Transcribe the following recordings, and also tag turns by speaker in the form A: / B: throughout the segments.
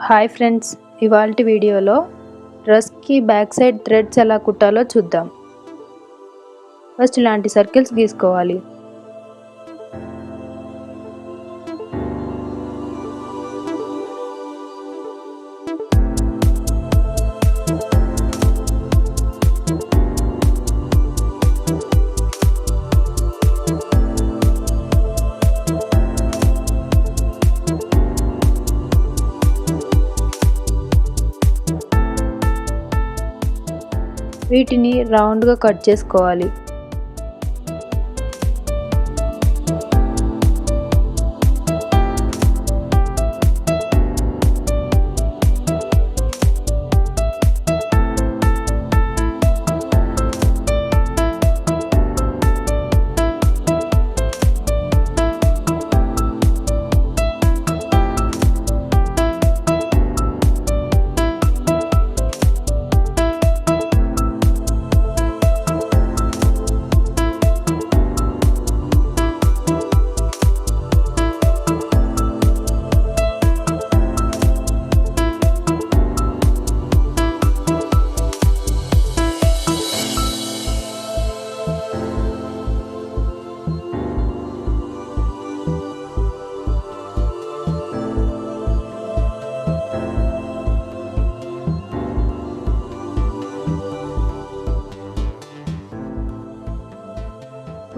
A: Hi friends, ఇవాల్టి వీడియోలో డ్రెస్కి బ్యాక్ సైడ్ థ్రెడ్స్ ఎలా కుట్టాలో చూద్దాం. ఫస్ట్ ఇలాంటి సర్కిల్స్ గీసుకోవాలి. వీటిని రౌండ్గా కట్ చేసుకోవాలి.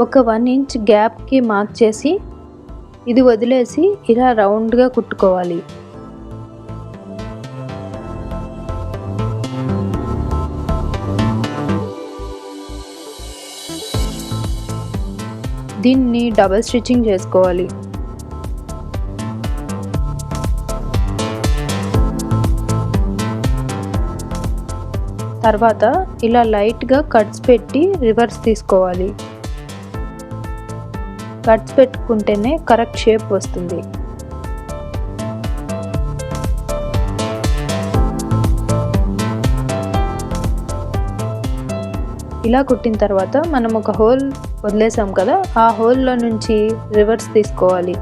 A: ఒక 1 ఇంచ్ గ్యాప్కి మార్క్ చేసి ఇది వదిలేసి ఇలా రౌండ్గా కుట్టుకోవాలి. దీన్ని డబుల్ స్టిచ్చింగ్ చేసుకోవాలి. తర్వాత ఇలా లైట్గా కట్స్ పెట్టి రివర్స్ తీసుకోవాలి. కట్స్ పెట్టుకుంటేనే కరెక్ట్ షేప్ వస్తుంది. ఇలా కుట్టిన తర్వాత మనం ఒక హోల్ వదిలేసాం కదా, ఆ హోల్లో నుంచి రివర్స్ తీసుకోవాలి.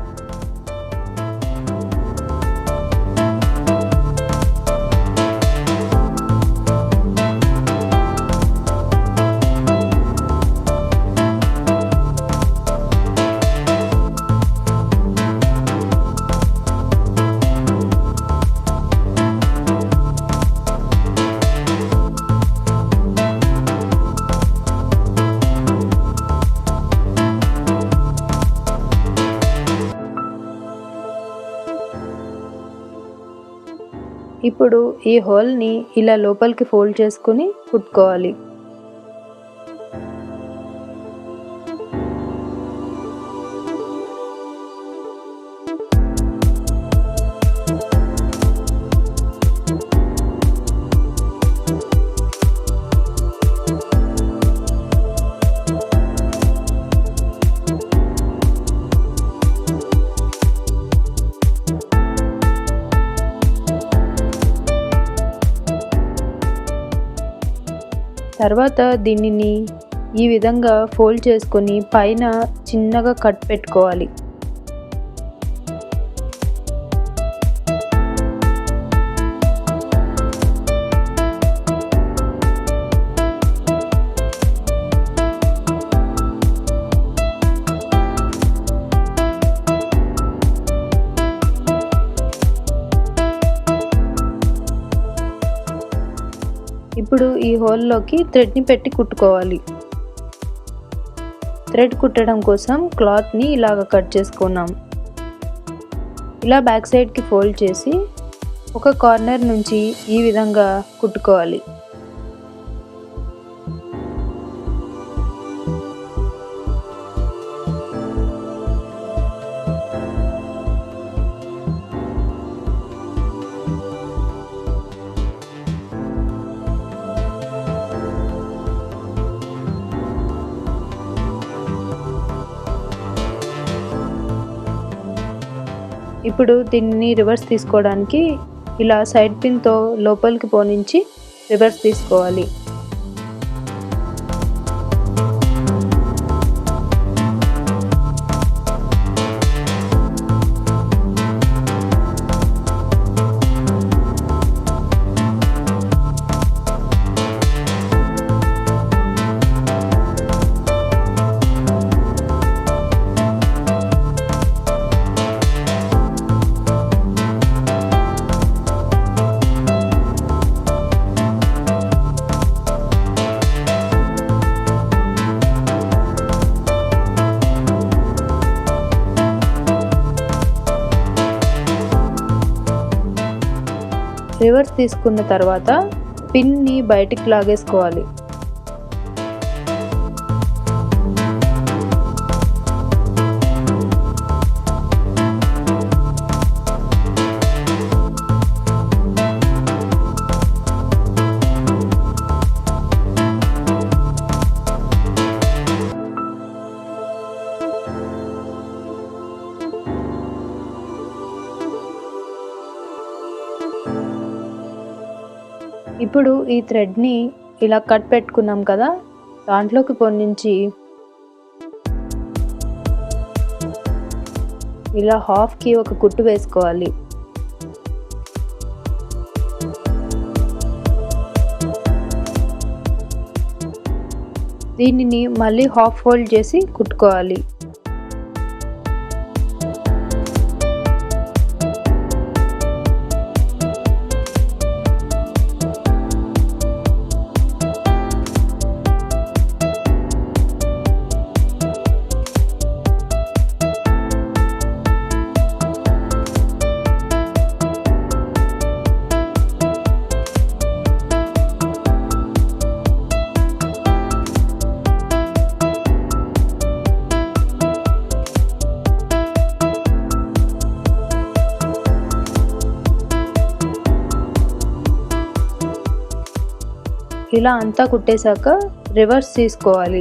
A: ఇప్పుడు ఈ హోల్ని ఇలా లోపలికి ఫోల్డ్ చేసుకుని కుట్టుకోవాలి. తర్వాత దీనిని ఈ విధంగా ఫోల్డ్ చేసుకొని పైన చిన్నగా కట్ పెట్టుకోవాలి. ఇప్పుడు ఈ హోల్లోకి థ్రెడ్ని పెట్టి కుట్టుకోవాలి. థ్రెడ్ కుట్టడం కోసం క్లాత్ని ఇలాగ కట్ చేసుకున్నాం. ఇలా బ్యాక్ సైడ్కి ఫోల్డ్ చేసి ఒక కార్నర్ నుంచి ఈ విధంగా కుట్టుకోవాలి. ఇప్పుడు దీన్ని రివర్స్ తీసుకోవడానికి ఇలా సైడ్ పిన్తో లోపలికి పోనించి రివర్స్ తీసుకోవాలి. రివర్స్ తీసుకున్న తర్వాత పిన్ని బయటికి లాగేసుకోవాలి. ఇప్పుడు ఈ థ్రెడ్ని ఇలా కట్ పెట్టుకున్నాం కదా, దాంట్లోకి పొన్నించి ఇలా హాఫ్కి ఒక కుట్టు వేసుకోవాలి. దీనిని మళ్ళీ హాఫ్ ఫోల్డ్ చేసి కుట్టుకోవాలి. ఇలా అంతా కుట్టేశాక రివర్స్ తీసుకోవాలి.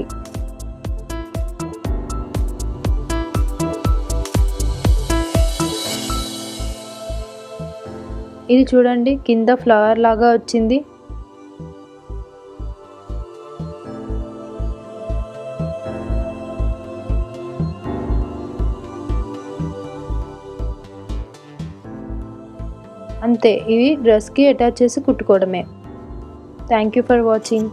A: ఇది చూడండి, కింద ఫ్లవర్ లాగా వచ్చింది. అంతే, ఇవి డ్రెస్కి అటాచ్ చేసి కుట్టుకోవడమే. Thank you for watching.